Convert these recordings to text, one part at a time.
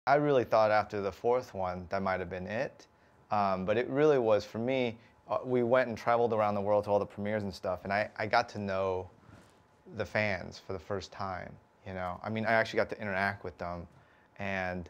I really thought after the fourth one that might have been it, but it really was for me. We went and traveled around the world to all the premieres and stuff, and I got to know the fans for the first time. You know, I mean, I actually got to interact with them, and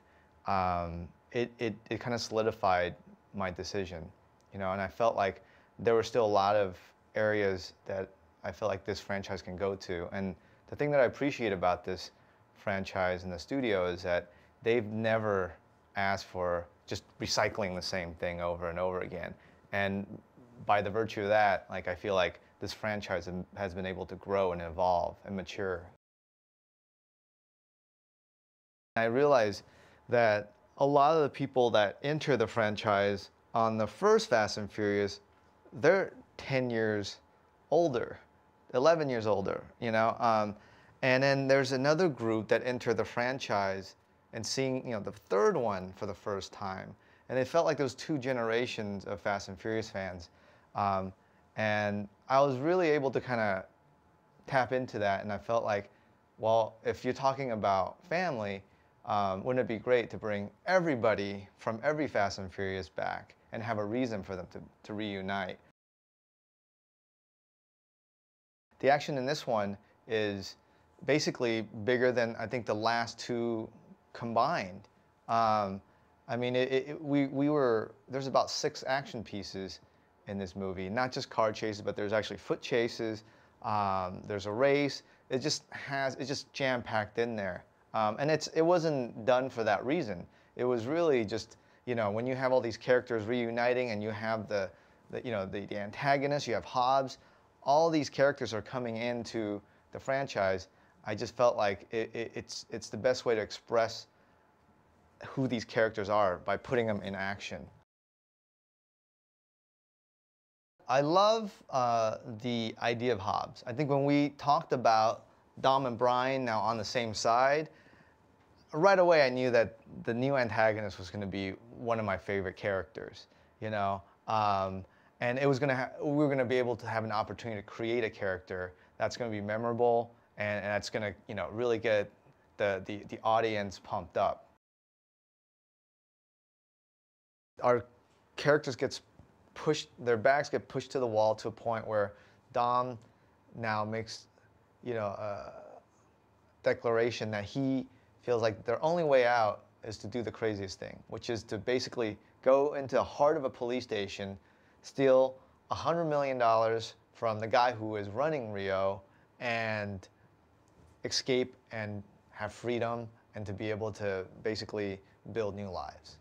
it kind of solidified my decision. You know, and I felt like there were still a lot of areas that I felt like this franchise can go to. And the thing that I appreciate about this franchise and the studio is that they've never asked for just recycling the same thing over and over again. And by the virtue of that, like I feel like this franchise has been able to grow and evolve and mature. I realize that a lot of the people that enter the franchise on the first Fast and Furious, they're 10 years older, 11 years older, you know? And then there's another group that enter the franchise and seeing, you know, the third one for the first time. And it felt like those two generations of Fast and Furious fans. And I was really able to kind of tap into that. And I felt like, well, if you're talking about family, wouldn't it be great to bring everybody from every Fast and Furious back and have a reason for them to reunite? The action in this one is basically bigger than I think the last two combined. I mean, there's about 6 action pieces in this movie, not just car chases, but there's actually foot chases. There's a race. It's just jam-packed in there. And it wasn't done for that reason. It was really just, you know, when you have all these characters reuniting and you have the antagonist, you have Hobbs, all these characters are coming into the franchise. I just felt like it's the best way to express who these characters are by putting them in action. I love the idea of Hobbs. I think when we talked about Dom and Brian now on the same side, right away I knew that the new antagonist was going to be one of my favorite characters, you know, and it was we were going to be able to have an opportunity to create a character that's going to be memorable and that's going to, you know, really get the audience pumped up. Our characters their backs get pushed to the wall to a point where Dom now makes, you know, a declaration that he feels like their only way out is to do the craziest thing, which is to basically go into the heart of a police station, steal $100 million from the guy who is running Rio, and escape and have freedom and to be able to basically build new lives.